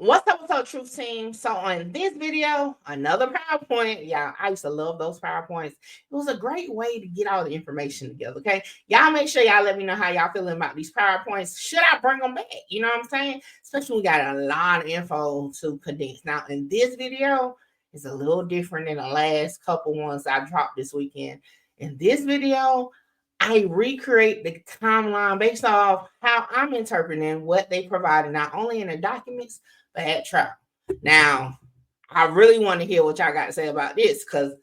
What's up, Truth Team? So on this video, another PowerPoint. Yeah, I used to love those PowerPoints. It was a great way to get all the information together, okay? Y'all make sure y'all let me know how y'all feeling about these PowerPoints. Should I bring them back? You know what I'm saying? Especially we got a lot of info to condense. Now, in this video, it's a little different than the last couple ones I dropped this weekend. In this video, I recreate the timeline based off how I'm interpreting what they provided, not only in the documents, but at trial. Now, I really want to hear what y'all got to say about this because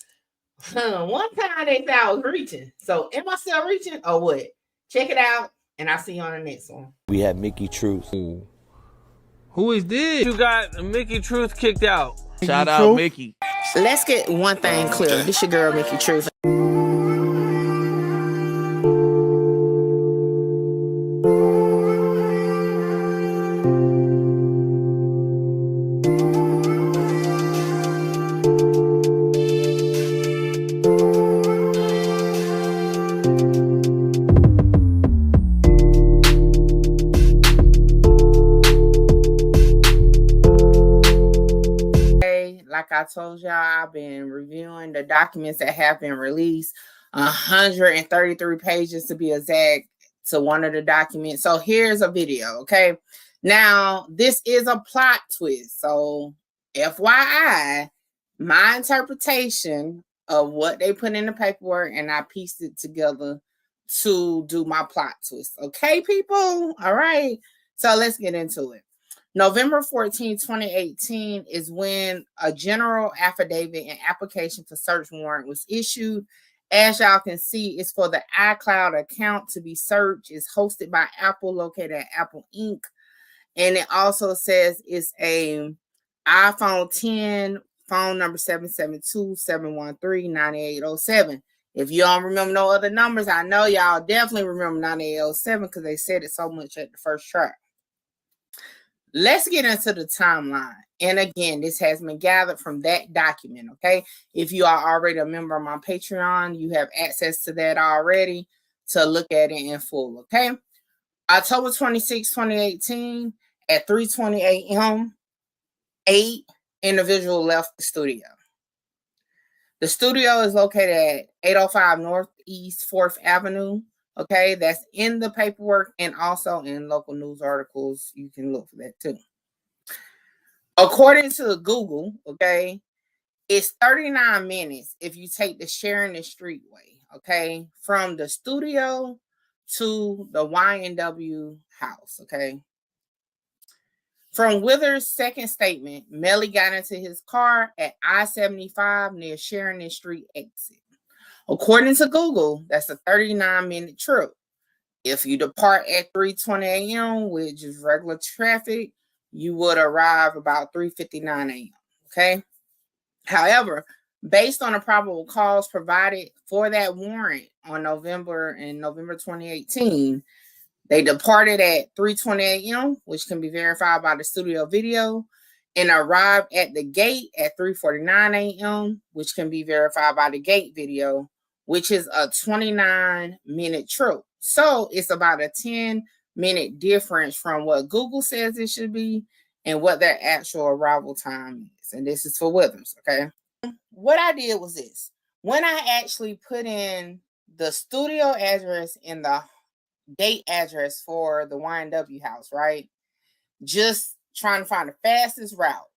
one time they said I was reaching. So, am I still reaching or what? Check it out, and I'll see you on the next one. We have Mickey Truth. Who is this? You got Mickey Truth kicked out. Shout out Mickey. Let's get one thing clear. This your girl, Mickey Truth. Like I told y'all, I've been reviewing the documents that have been released, 133 pages to be exact, to one of the documents. So here's a video, okay? Now, this is a plot twist. So FYI, my interpretation of what they put in the paperwork, and I pieced it together to do my plot twist. Okay, people? All right. So let's get into it. November 14, 2018 is when a general affidavit and application for search warrant was issued. As y'all can see, it's for the iCloud account to be searched. It's hosted by Apple, located at Apple Inc. And it also says it's a iPhone 10, phone number 772-713-9807. If you don't remember no other numbers, I know y'all definitely remember 9807 because they said it so much at the first try. Let's get into the timeline. And again, this has been gathered from that document, okay? If you are already a member of my Patreon, you have access to that already to look at it in full, okay? October 26, 2018, at 3:20 a.m., 8 individuals left the studio. The studio is located at 805 Northeast 4th Avenue. Okay, that's in the paperwork and also in local news articles. You can look for that too. According to Google, okay, it's 39 minutes if you take the Sharing the Street way, okay, from the studio to the Ynw house, okay. From Withers' second statement, Melly got into his car at I-75 near Sharing the Street exit. According to Google, that's a 39-minute trip. If you depart at 3:20 a.m., which is regular traffic, you would arrive about 3:59 a.m., okay? However, based on the probable cause provided for that warrant on November 2018, they departed at 3:20 a.m., which can be verified by the studio video, and arrived at the gate at 3:49 a.m., which can be verified by the gate video, which is a 29-minute trip. So it's about a 10-minute difference from what Google says it should be and what their actual arrival time is. And this is for Withers, okay? What I did was this. When I actually put in the studio address and the gate address for the Ynw house, right? Just trying to find the fastest route.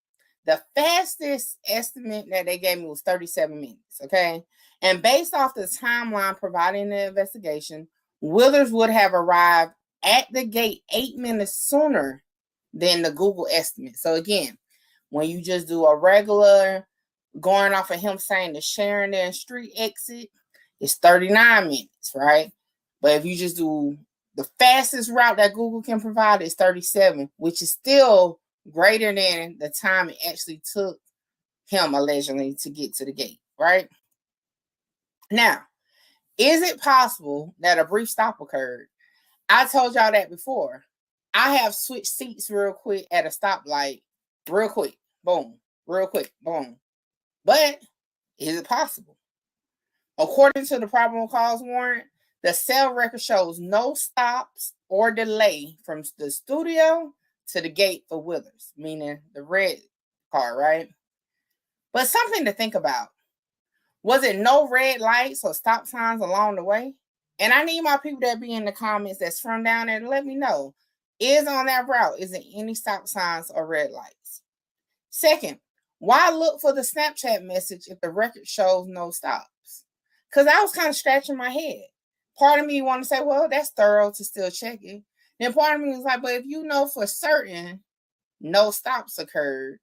The fastest estimate that they gave me was 37 minutes, okay? And based off the timeline provided in the investigation, Withers would have arrived at the gate 8 minutes sooner than the Google estimate. So again, when you just do a regular, going off of him saying the Sharing the Street exit, it's 39 minutes, right? But if you just do the fastest route that Google can provide, is 37, which is still greater than the time it actually took him allegedly to get to the gate, right? Now, is it possible that a brief stop occurred? I told y'all that before. I have switched seats real quick at a stoplight, real quick, boom, real quick, boom. But is it possible? According to the probable cause warrant, the cell record shows no stops or delay from the studio to the gate for Withers, meaning the red car, right? But something to think about. Was it no red lights or stop signs along the way? And I need my people that be in the comments that's from down there to let me know. Is on that route, is there any stop signs or red lights? Second, why look for the Snapchat message if the record shows no stops? Because I was kind of scratching my head. Part of me want to say, well, that's thorough to still check it. Then part of me was like, but if you know for certain no stops occurred,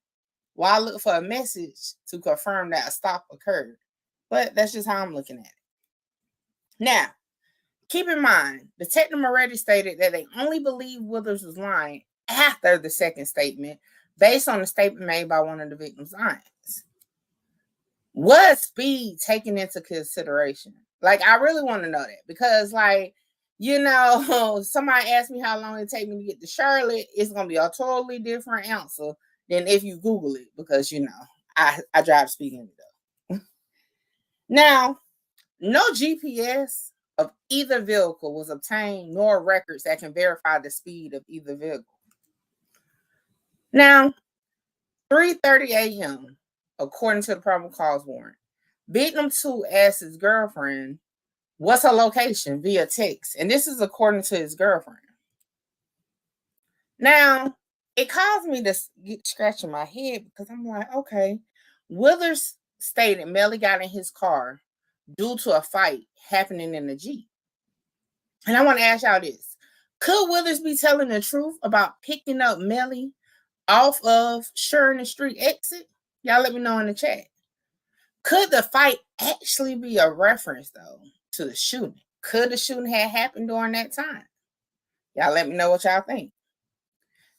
why look for a message to confirm that a stop occurred? But that's just how I'm looking at it. Now, keep in mind, Detective Moretti stated that they only believe Withers was lying after the second statement, based on the statement made by one of the victim's aunts. Was speed taken into consideration? Like, I really want to know that because, like, you know, somebody asked me how long it take me to get to Charlotte. It's going to be a totally different answer than if you Google it because, you know, I drive speeding though. Now, no GPS of either vehicle was obtained, nor records that can verify the speed of either vehicle. Now, 3:30 a.m., according to the probable cause warrant, victim 2 asked his girlfriend, what's her location via text. And this is according to his girlfriend. Now, it caused me to get scratching my head because I'm like, okay, Withers stated Melly got in his car due to a fight happening in the Jeep. And I want to ask y'all this. Could Withers be telling the truth about picking up Melly off of Sheridan Street exit? Y'all let me know in the chat. Could the fight actually be a reference, though, to the shooting? Could the shooting have happened during that time? Y'all let me know what y'all think.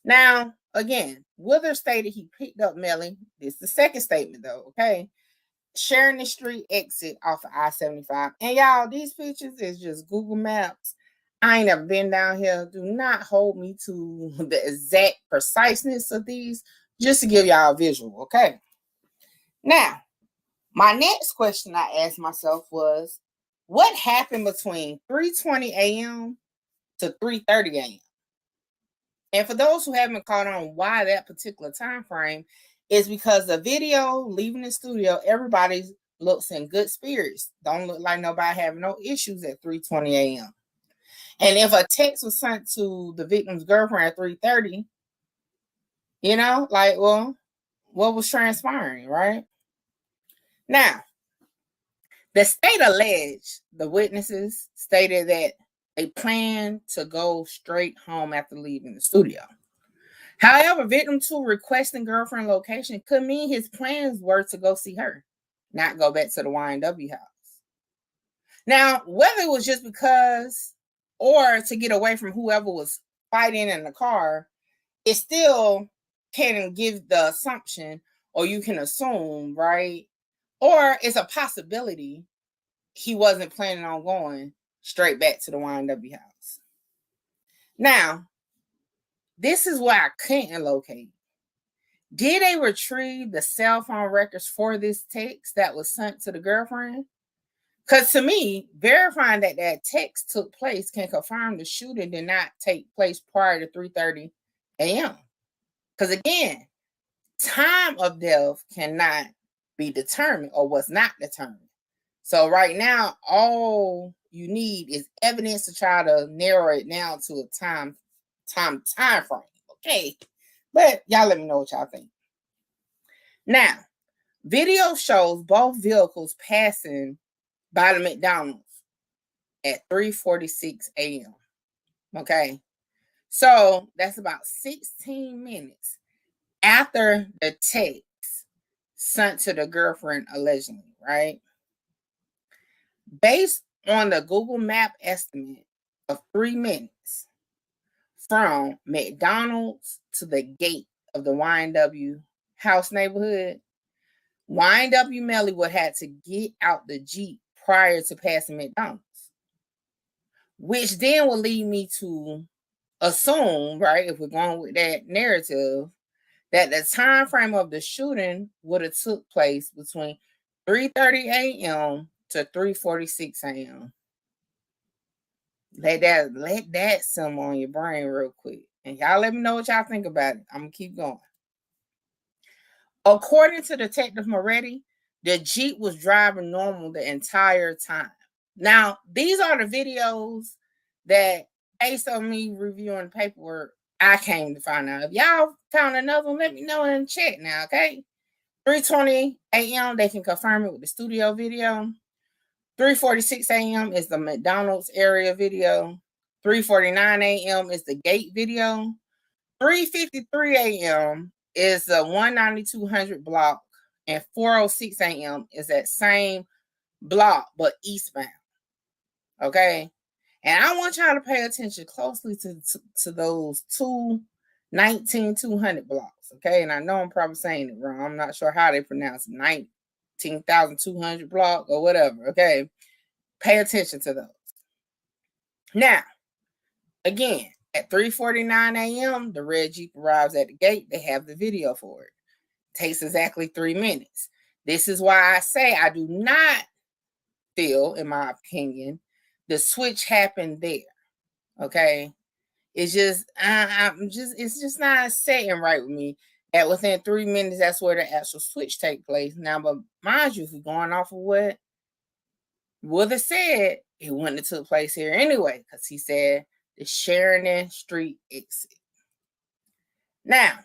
Now, again, Withers stated he picked up Melly. This is the second statement, though, okay? Sheridan Street exit off of I-75. And y'all, these pictures is just Google Maps. I ain't never been down here. Do not hold me to the exact preciseness of these, just to give y'all a visual, okay? Now, my next question I asked myself was, what happened between 3:20 a.m. to 3:30 a.m.? And for those who haven't caught on why that particular time frame, is because the video leaving the studio, everybody looks in good spirits. Don't look like nobody having no issues at 3:20 a.m. And if a text was sent to the victim's girlfriend at 3:30, you know, like, well, what was transpiring, right? Now, the state alleged, the witnesses stated that they planned to go straight home after leaving the studio. However, victim 2 requesting girlfriend location could mean his plans were to go see her, not go back to the Ynw house. Now, whether it was just because or to get away from whoever was fighting in the car, it still can give the assumption, or you can assume, right? Or it's a possibility he wasn't planning on going straight back to the Ynw house. Now, this is where I couldn't locate. Did they retrieve the cell phone records for this text that was sent to the girlfriend? Because to me, verifying that that text took place can confirm the shooting did not take place prior to 3:30 a.m. Because again, time of death cannot be determined or was not determined. So right now, all you need is evidence to try to narrow it down to a time frame. Okay. But y'all let me know what y'all think. Now, video shows both vehicles passing by the McDonald's at 3:46 a.m. Okay. So that's about 16 minutes after the text sent to the girlfriend allegedly, right? Based on the Google Map estimate of 3 minutes from McDonald's to the gate of the Ynw house neighborhood, Ynw Melly would have to get out the Jeep prior to passing McDonald's, which then will lead me to assume, right, if we're going with that narrative, that the time frame of the shooting would have took place between 3:30 a.m. to 3:46 a.m. Let that simmer on your brain real quick. And y'all let me know what y'all think about it. I'm going to keep going. According to Detective Moretti, the Jeep was driving normal the entire time. Now, these are the videos that, based on me reviewing paperwork, I came to find out. If y'all found another one, let me know in the chat now, okay? 3:20 a.m., they can confirm it with the studio video. 3:46 a.m. is the McDonald's area video. 3:49 a.m. is the gate video. 3:53 a.m. is the 19200 block, and 4:06 a.m. is that same block, but eastbound. Okay? And I want y'all to pay attention closely to those 19200 blocks. Okay? And I know I'm probably saying it wrong. I'm not sure how they pronounce it. 19,200 block or whatever. Okay? Pay attention to those. Now, again, at 3:49 a.m., the red Jeep arrives at the gate. They have the video for it. Takes exactly 3 minutes. This is why I say I do not feel, in my opinion, the switch happened there. Okay? It's just, it's just not setting right with me that within 3 minutes, that's where the actual switch take place. Now, but mind you, if we're going off of what Would said, it wouldn't have took place here anyway, because he said the Sheridan Street exit. Now,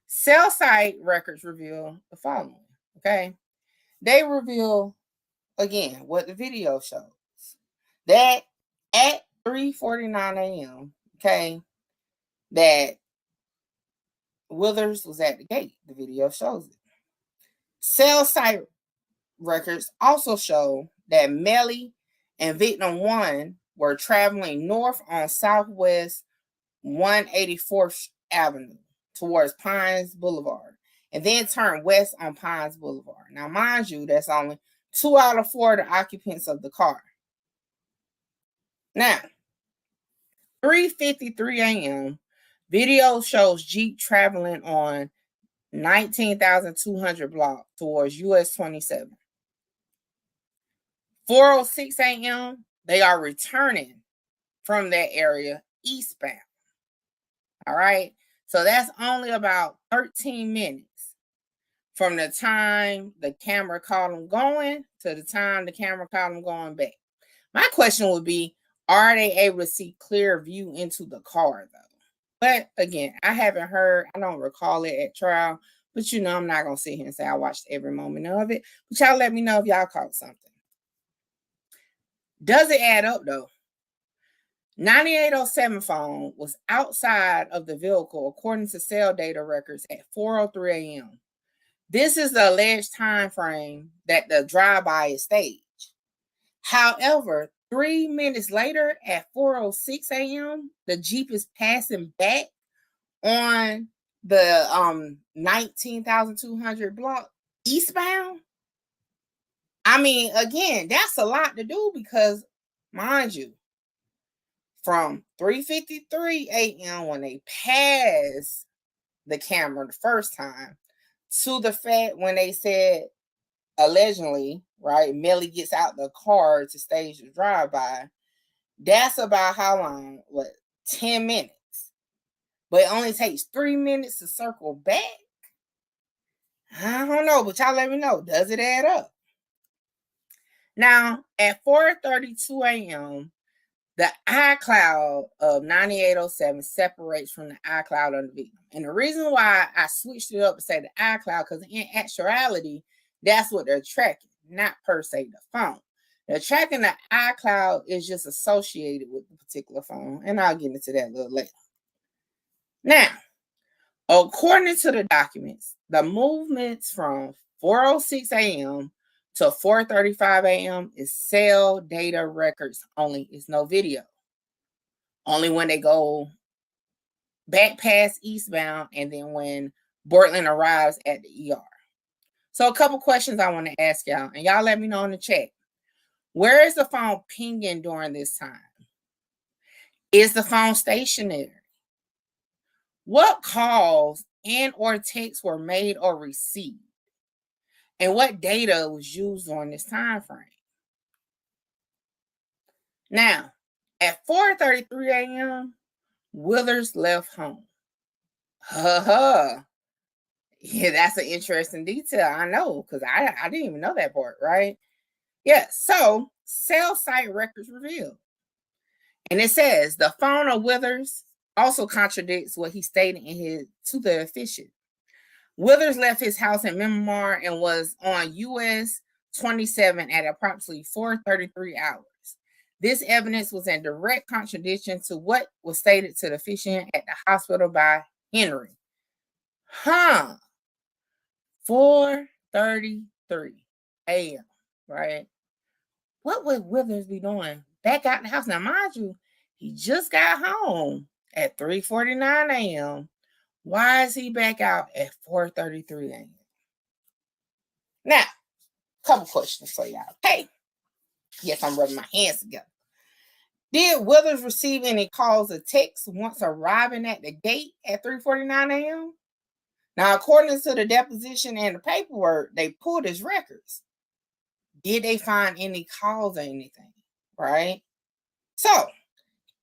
cell site records reveal the following, okay? They reveal, again, what the video shows. That at 3:49 a.m., okay, that Withers was at the gate. The video shows it. Cell site records also show that Melly and victim 1 were traveling north on Southwest 184th Avenue towards Pines Boulevard, and then turned west on Pines Boulevard. Now, mind you, that's only 2 out of 4 of the occupants of the car. Now, 3:53 a.m., video shows Jeep traveling on 19,200 block towards US 27. 4:06 a.m., they are returning from that area eastbound. All right. So that's only about 13 minutes from the time the camera caught them going to the time the camera caught them going back. My question would be, are they able to see clear view into the car though? But again, I haven't heard, I don't recall it at trial, but you know, I'm not going to sit here and say I watched every moment of it. But y'all let me know if y'all caught something. Does it add up though? 9807 phone was outside of the vehicle according to cell data records at 4:03 a.m. This is the alleged time frame that the drive-by is staged. However, 3 minutes later at 4:06 a.m., the Jeep is passing back on the 19,200 block eastbound. I mean, again, that's a lot to do because, mind you, from 3:53 a.m. when they passed the camera the first time to the fact when they said, allegedly, right, Melly gets out the car to stage the drive-by, that's about how long? What, 10 minutes? But it only takes 3 minutes to circle back? I don't know, but y'all let me know. Does it add up? Now, at 4:32 a.m., the iCloud of 9807 separates from the iCloud of the victim. And the reason why I switched it up to say the iCloud, because in actuality, that's what they're tracking, not per se the phone. They're tracking the iCloud is just associated with the particular phone. And I'll get into that a little later. Now, according to the documents, the movements from 4:06 a.m. to 4:35 a.m. is cell data records only. It's no video. Only when they go back past eastbound and then when Bortland arrives at the ER. So a couple questions I want to ask y'all, and y'all let me know in the chat. Where is the phone pinging during this time? Is the phone stationary? What calls and or texts were made or received? And what data was used during this time frame? Now, at 4:33 a.m., Withers left home. Yeah, that's an interesting detail. I know, because I didn't even know that part, right? Yeah, so cell site records revealed. And it says the phone of Withers also contradicts what he stated to the official. Withers left his house in Memoir and was on US 27 at approximately 4:33 hours. This evidence was in direct contradiction to what was stated to the officiant at the hospital by Henry. 4:33 a.m., right? What would Withers be doing back out the house? Now, mind you, he just got home at 3:49 a.m. Why is he back out at 4:33 a.m.? Now, couple questions for y'all. Okay. Yes, I'm rubbing my hands together. Did Withers receive any calls or texts once arriving at the gate at 3:49 a.m.? Now, according to the deposition and the paperwork, they pulled his records. Did they find any calls or anything? Right? So,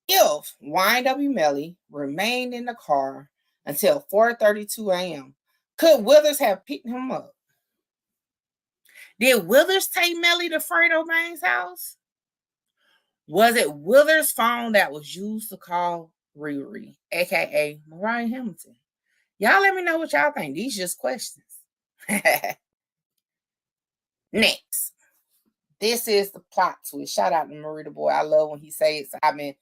if Ynw Melly remained in the car until 4:32 a.m., could Withers have picked him up? Did Withers take Melly to Fredo Baines' house? Was it Withers' phone that was used to call Riri, aka Mariah Hamilton? Y'all let me know what y'all think. These just questions. Next, this is the plot twist. Shout out to Marie the boy. I love when he says I've been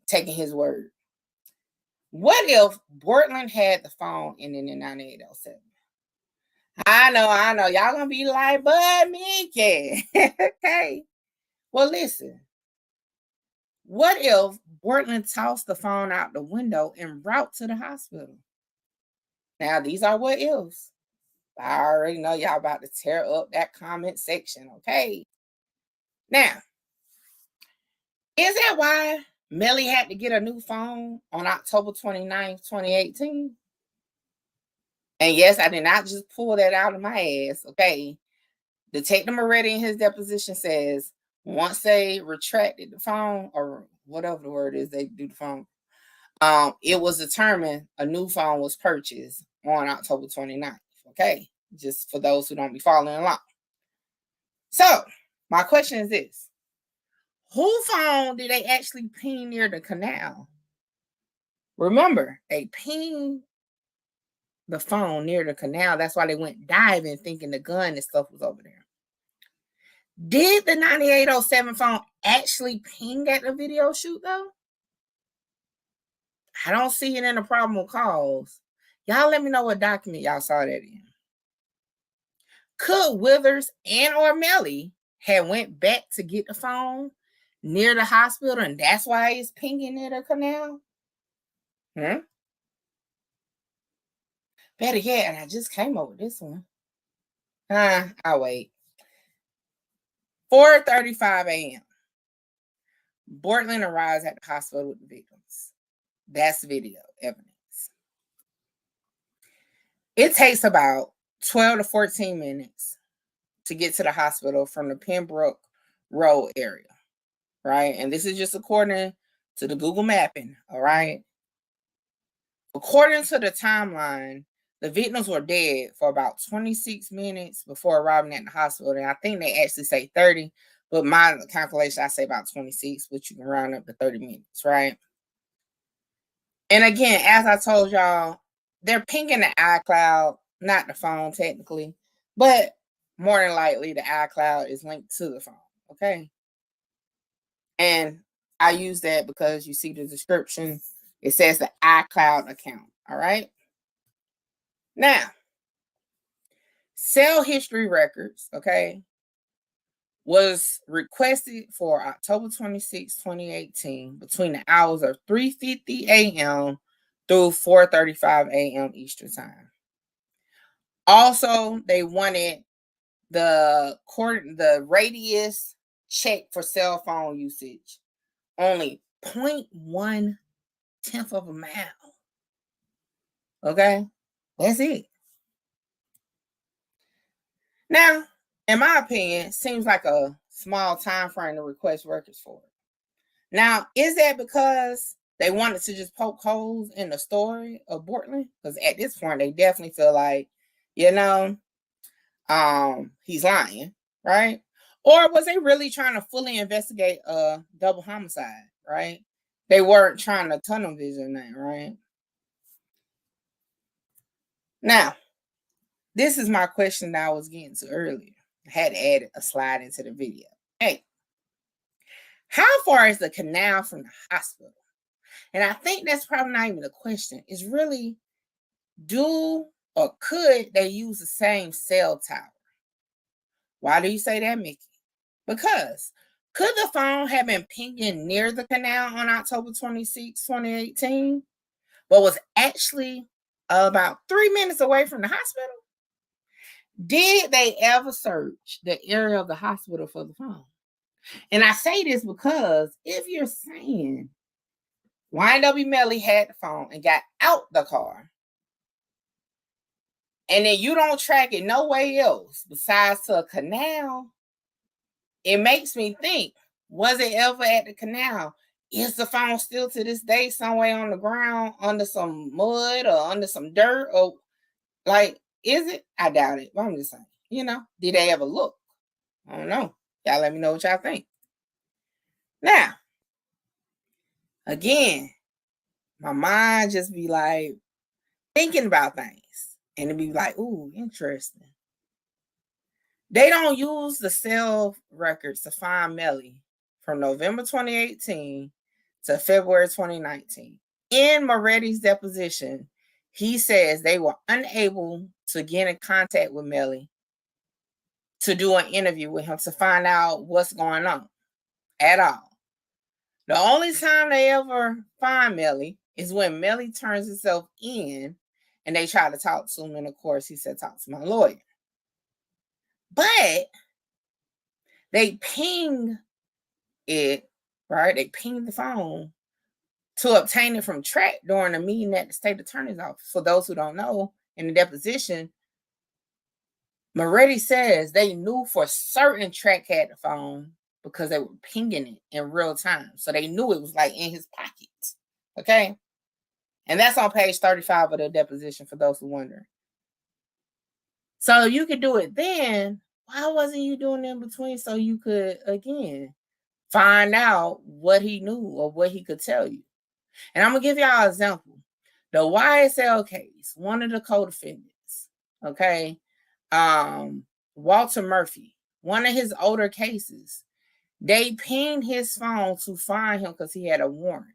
taking his word. What if Bortland had the phone ending in 9807? I know. Y'all gonna be like, but Mickey. Okay. Well, listen. What if Bortland tossed the phone out the window en route to the hospital? Now, these are what ifs. I already know y'all about to tear up that comment section, okay? Now, is that why Melly had to get a new phone on October 29th, 2018? And yes, I did not just pull that out of my ass, okay? Detective Moretti in his deposition says once they retracted the phone, or whatever the word is they do the phone, it was determined a new phone was purchased on October 29th, okay? Just for those who don't be following along. So, my question is this. Whose phone did they actually ping near the canal? Remember, they pinged the phone near the canal. That's why they went diving thinking the gun and stuff was over there. Did the 9807 phone actually ping at the video shoot, though? I don't see it in the probable cause. Y'all let me know what document y'all saw that in. Could Withers and or Melly have went back to get the phone near the hospital, and that's why it's pinging near the canal? Better yet, and I just came up with this one. I'll wait. 4:35 a.m. Bortland arrives at the hospital with the victims. That's video evidence. It takes about 12 to 14 minutes to get to the hospital from the Pembroke Road area, right? And this is just according to the Google mapping, all right? According to the timeline, the victims were dead for about 26 minutes before arriving at the hospital. And I think they actually say 30, but my calculation, I say about 26, but you can round up to 30 minutes, right? And again, as I told y'all, they're pinging the iCloud, not the phone technically, but more than likely the iCloud is linked to the phone, okay? And I use that because you see the description. It says the iCloud account, all right? Now, cell history records, okay, was requested for October 26, 2018 between the hours of 3:50 a.m. through 4:35 a.m. Eastern Time. Also, they wanted the radius check for cell phone usage. Only 0.1 tenth of a mile. Okay? That's it. Now, in my opinion, it seems like a small time frame to request records for it. Now, is that because they wanted to just poke holes in the story of Bortland, because at this point they definitely feel like, you know, he's lying, right? Or was they really trying to fully investigate a double homicide, right? They weren't trying to tunnel vision that, right? Now, this is my question that I was getting to earlier. I had to add a slide into the video. Hey, how far is the canal from the hospital? And I think that's probably not even a question. It's really, do or could they use the same cell tower? Why do you say that, Mickey? Because could the phone have been pinging near the canal on October 26, 2018, but was actually about 3 minutes away from the hospital? Did they ever search the area of the hospital for the phone? And I say this because if you're saying Ynw Melly had the phone and got out the car, and then you don't track it no way else besides to a canal, it makes me think, was it ever at the canal? Is the phone still to this day somewhere on the ground under some mud or under some dirt? Or like, is it? I doubt it. But I'm just saying, you know, did they ever look? I don't know. Y'all let me know what y'all think. Now, again, my mind just be like thinking about things. And it'd be like, ooh, interesting. They don't use the cell records to find Melly from November 2018 to February 2019. In Moretti's deposition, he says they were unable to get in contact with Melly to do an interview with him to find out what's going on at all. The only time they ever find Melly is when Melly turns himself in and they try to talk to him. And of course, he said, talk to my lawyer. But they ping it, right? They ping the phone to obtain it from track during a meeting at the state attorney's office. For those who don't know, in the deposition, Moretti says they knew for certain Track had the phone because they were pinging it in real time. So they knew it was like in his pocket. Okay? And that's on page 35 of the deposition for those who wondering. So you could do it then. Why wasn't you doing it in between so you could, again, find out what he knew or what he could tell you? And I'm going to give y'all an example. The YSL case, one of the co-defendants, okay, Walter Murphy, one of his older cases, they pinged his phone to find him because he had a warrant,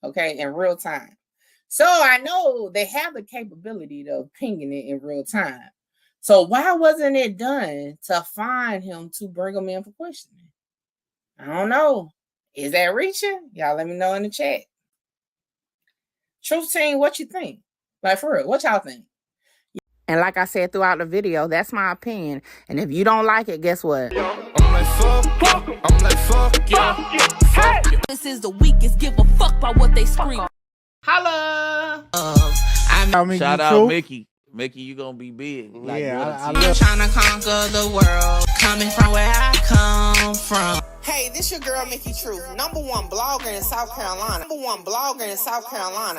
okay, in real time. So I know they have the capability of pinging it in real time. So why wasn't it done to find him to bring him in for questioning? I don't know. Is that reaching? Y'all let me know in the chat. Truth Team, what you think? Like, for real, what y'all think? And like I said throughout the video, that's my opinion. And if you don't like it, guess what? I'm like, fuck yeah. This is the weakest. Give a fuck about what they scream. Holla! Shout out Mickey. Mickey, you gonna be big. Like, I'm trying to conquer the world, coming from where I come from. Hey, this your girl, Mickey Truth, #1 blogger in South Carolina. #1 blogger in South Carolina.